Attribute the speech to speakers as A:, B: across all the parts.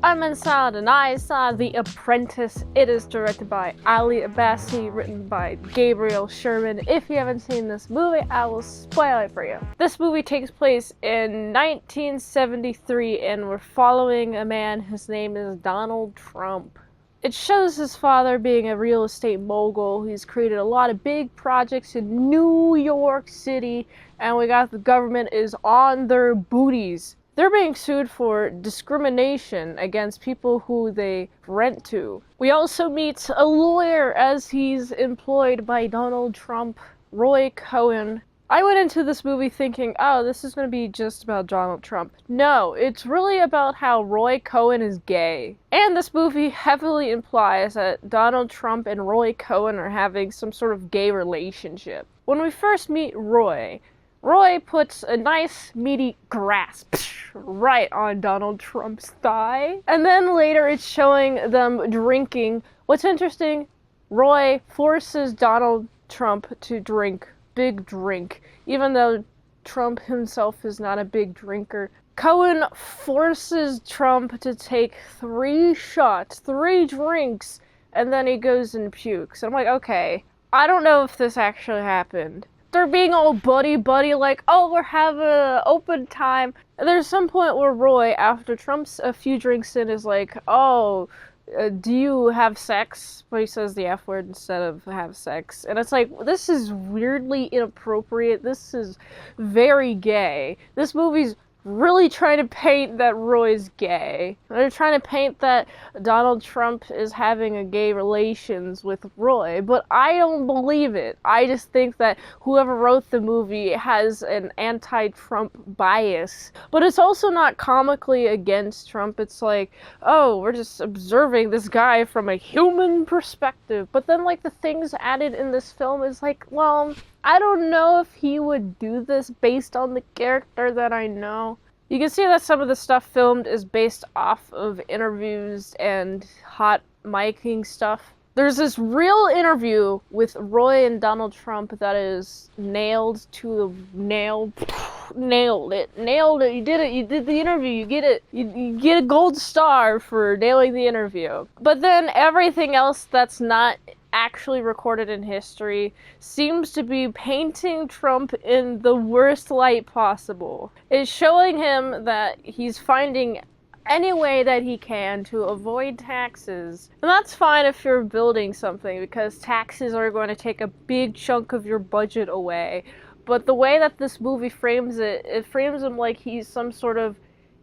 A: I'm Mint Salad and I saw The Apprentice. It is directed by Ali Abbasi, written by Gabriel Sherman. If you haven't seen this movie, I will spoil it for you. This movie takes place in 1973 and we're following a man whose name is Donald Trump. It shows his father being a real estate mogul. He's created a lot of big projects in New York City, and we got the government is on their booties. They're being sued for discrimination against people who they rent to. We also meet a lawyer as he's employed by Donald Trump, Roy Cohn. I went into this movie thinking, oh, this is going to be just about Donald Trump. No, it's really about how Roy Cohn is gay. And this movie heavily implies that Donald Trump and Roy Cohn are having some sort of gay relationship. When we first meet Roy puts a nice meaty grasp right on Donald Trump's thigh. And then later it's showing them drinking. What's interesting, Roy forces Donald Trump to drink big drink, even though Trump himself is not a big drinker. Cohen forces Trump to take 3 shots, 3 drinks, and then he goes and pukes. And I'm like, okay, I don't know if this actually happened. They're being all buddy-buddy, like, oh, we're having an open time. And there's some point where Roy, after Trump's a few drinks in, is like, oh, do you have sex? But he says the F word instead of have sex. And it's like, this is weirdly inappropriate. This is very gay. This movie's really trying to paint that Roy's gay. They're trying to paint that Donald Trump is having a gay relations with Roy, but I don't believe it. I just think that whoever wrote the movie has an anti-Trump bias. But it's also not comically against Trump. It's like, oh, we're just observing this guy from a human perspective. But then, like, the things added in this film is like, well, I don't know if he would do this based on the character that I know. You can see that some of the stuff filmed is based off of interviews and hot micing stuff. There's this real interview with Roy and Donald Trump that is nailed to the nail. Nailed it. You did it. You did the interview. You get it. You get a gold star for nailing the interview. But then everything else that's not actually recorded in history seems to be painting Trump in the worst light possible. It's showing him that he's finding any way that he can to avoid taxes. And that's fine if you're building something, because taxes are going to take a big chunk of your budget away. But the way that this movie frames it, it frames him like he's some sort of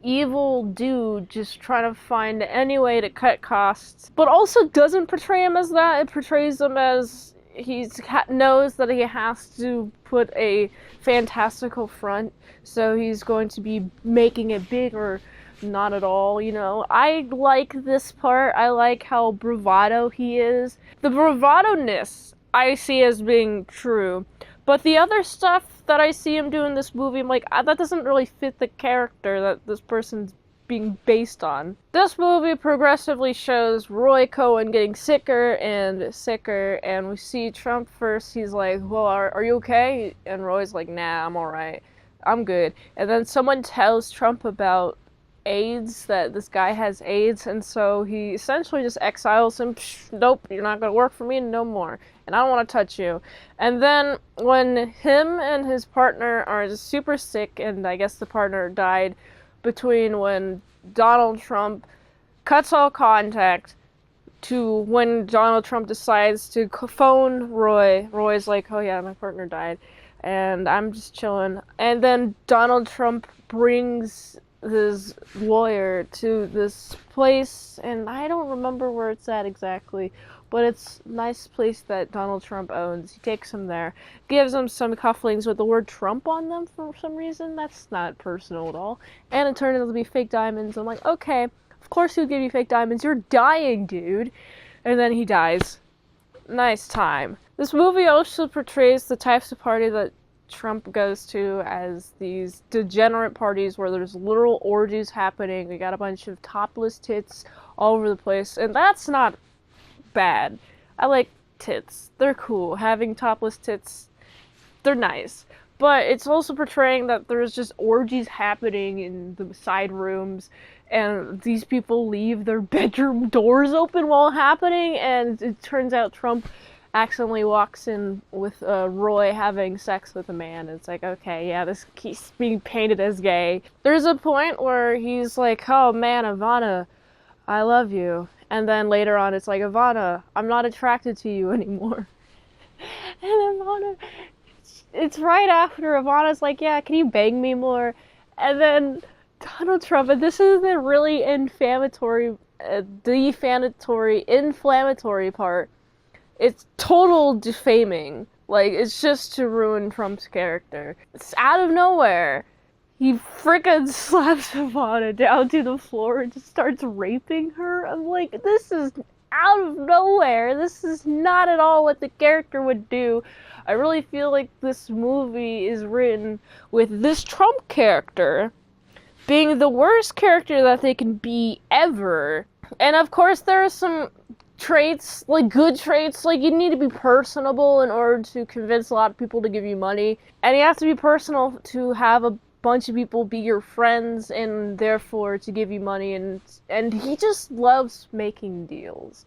A: evil dude just trying to find any way to cut costs, but also doesn't portray him as that. It portrays him as he knows that he has to put a fantastical front, so he's going to be making it big or not at all, you know. I like this part. I like how bravado he is. The bravado-ness I see as being true. But the other stuff that I see him do in this movie, I'm like, that doesn't really fit the character that this person's being based on. This movie progressively shows Roy Cohn getting sicker and sicker, and we see Trump first. He's like, well, are you okay? And Roy's like, nah, I'm alright. I'm good. And then someone tells Trump about AIDS, that this guy has AIDS, and so he essentially just exiles him. Nope, you're not gonna work for me no more, and I don't want to touch you. And then when him and his partner are just super sick, and I guess the partner died between when Donald Trump cuts all contact to when Donald Trump decides to phone Roy. Roy's like, oh yeah, my partner died, and I'm just chilling. And then Donald Trump brings his lawyer to this place, and I don't remember where it's at exactly, but it's a nice place that Donald Trump owns. He takes him there, gives him some cufflinks with the word Trump on them for some reason. That's not personal at all. And it turned out to be fake diamonds. I'm like, okay, of course he'll give you fake diamonds. You're dying, dude. And then he dies. Nice time. This movie also portrays the types of party that Trump goes to as these degenerate parties where there's literal orgies happening. We got a bunch of topless tits all over the place, and that's not bad. I like tits. They're cool. Having topless tits, they're nice. But it's also portraying that there's just orgies happening in the side rooms, and these people leave their bedroom doors open while happening, and it turns out Trump accidentally walks in with Roy having sex with a man. It's like, okay, yeah, he's being painted as gay. There's a point where he's like, oh man, Ivana, I love you. And then later on it's like, Ivana, I'm not attracted to you anymore. And Ivana, it's right after Ivana's like, yeah, can you bang me more? And then Donald Trump, and this is the really inflammatory part. It's total defaming. Like, it's just to ruin Trump's character. It's out of nowhere. He frickin' slaps Ivana down to the floor and just starts raping her. I'm like, this is out of nowhere. This is not at all what the character would do. I really feel like this movie is written with this Trump character being the worst character that they can be ever. And of course there are some traits, like good traits, like you need to be personable in order to convince a lot of people to give you money. And you have to be personal to have a bunch of people be your friends and therefore to give you money, and he just loves making deals,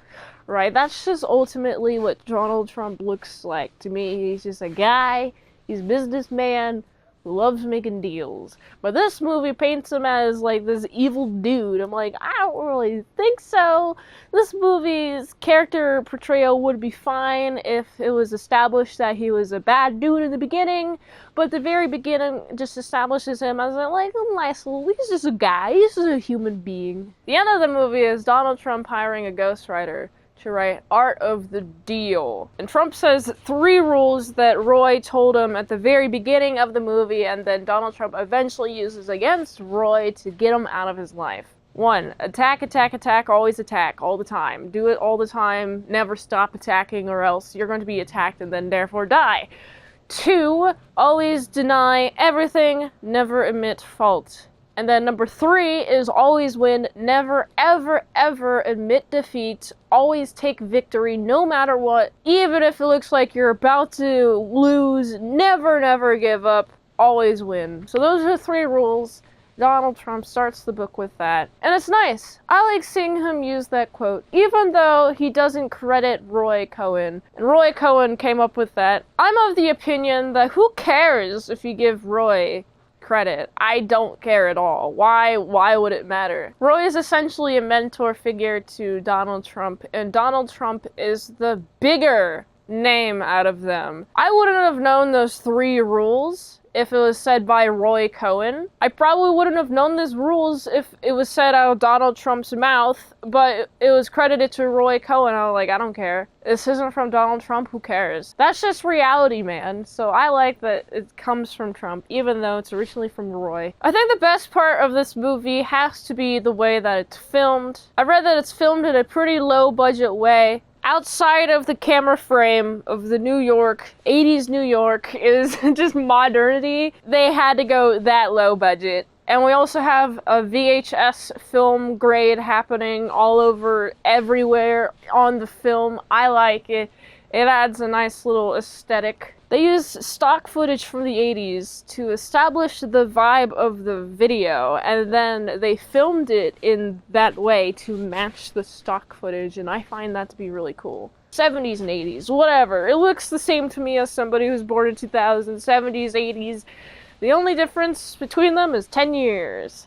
A: right? That's just ultimately what Donald Trump looks like to me. He's just a guy, he's a businessman who loves making deals. But this movie paints him as like this evil dude. I'm like, I don't really think so. This movie's character portrayal would be fine if it was established that he was a bad dude in the beginning, but the very beginning just establishes him as a nice little, he's just a guy, he's just a human being. The end of the movie is Donald Trump hiring a ghostwriter to write Art of the Deal. And Trump says 3 rules that Roy told him at the very beginning of the movie, and then Donald Trump eventually uses against Roy to get him out of his life. 1, attack, attack, attack, always attack, all the time. Do it all the time, never stop attacking or else you're going to be attacked and then therefore die. 2, always deny everything, never admit fault. And then number 3 is always win, never ever ever admit defeat, always take victory no matter what, even if it looks like you're about to lose, never give up, always win. So those are 3 rules. Donald Trump starts the book with that. And it's nice. I like seeing him use that quote, even though he doesn't credit Roy Cohn. And Roy Cohn came up with that. I'm of the opinion that who cares if you give Roy credit? I don't care at all. Why would it matter? Roy is essentially a mentor figure to Donald Trump, and Donald Trump is the bigger name out of them. I wouldn't have known those 3 rules if it was said by Roy Cohn. I probably wouldn't have known these rules if it was said out of Donald Trump's mouth, but it was credited to Roy Cohn. I was like, I don't care. This isn't from Donald Trump, who cares? That's just reality, man. So I like that it comes from Trump, even though it's originally from Roy. I think the best part of this movie has to be the way that it's filmed. I read that it's filmed in a pretty low budget way. Outside of the camera frame of the 80s New York is just modernity. They had to go that low budget. And we also have a VHS film grade happening all over, everywhere on the film. I like it. It adds a nice little aesthetic. They use stock footage from the 80s to establish the vibe of the video, and then they filmed it in that way to match the stock footage, and I find that to be really cool. 70s and 80s, whatever. It looks the same to me as somebody who's born in 2000, 70s, 80s. The only difference between them is 10 years.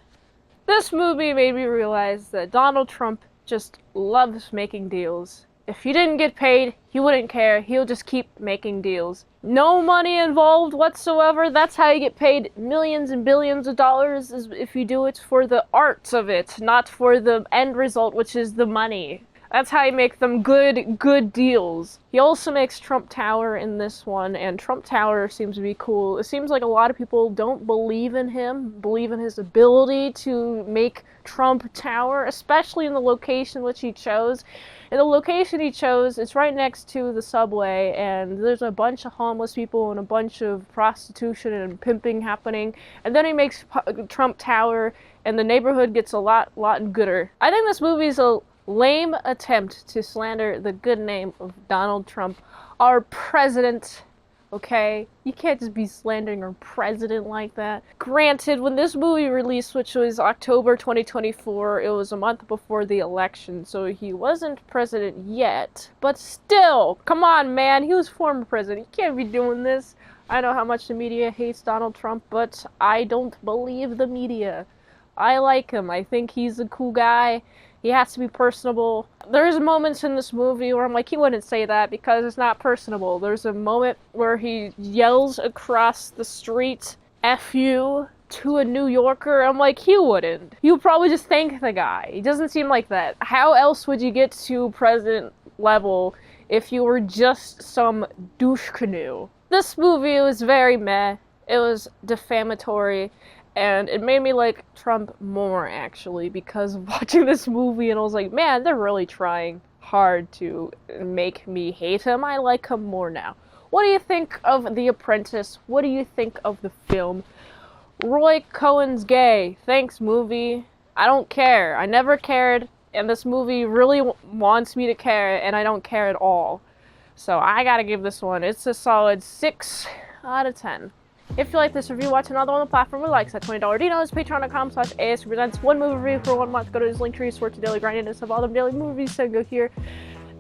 A: This movie made me realize that Donald Trump just loves making deals. If he didn't get paid, he wouldn't care. He'll just keep making deals. No money involved whatsoever. That's how you get paid millions and billions of dollars, is if you do it for the arts of it, not for the end result, which is the money. That's how you make them good deals. He also makes Trump Tower in this one, and Trump Tower seems to be cool. It seems like a lot of people don't believe in him, believe in his ability to make Trump Tower, especially in the location which he chose. And the location he chose, it's right next to the subway, and there's a bunch of homeless people and a bunch of prostitution and pimping happening. And then he makes Trump Tower, and the neighborhood gets a lot gooder. I think this movie's a lame attempt to slander the good name of Donald Trump, our president. okay? You can't just be slandering our president like that. Granted, when this movie released, which was October 2024, it was a month before the election, so he wasn't president yet. But still, come on, man, he was former president. You can't be doing this. I know how much the media hates Donald Trump, but I don't believe the media. I like him. I think he's a cool guy. He has to be personable. There's moments in this movie where I'm like, he wouldn't say that because it's not personable. There's a moment where he yells across the street, F you, to a New Yorker. I'm like, he wouldn't. You would probably just thank the guy. He doesn't seem like that. How else would you get to president level if you were just some douche canoe? This movie was very meh. It was defamatory. And it made me like Trump more, actually, because of watching this movie, and I was like, man, they're really trying hard to make me hate him. I like him more now. What do you think of The Apprentice? What do you think of the film? Roy Cohn's gay. Thanks, movie. I don't care. I never cared, and this movie really wants me to care, and I don't care at all. So I gotta give this one, it's a solid 6 out of 10. If you like this review, watch another on the platform with likes at $20 Dinos, patreon.com/ASEPresents. One movie review for 1 month. Go to his link tree, swear to daily grinding and all the daily movies, so go here.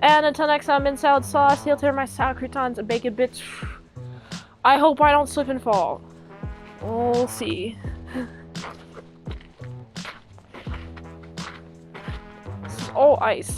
A: And until next time, mint salad sauce, heel to my salad croutons and bacon bits. I hope I don't slip and fall. We'll see. This is all ice.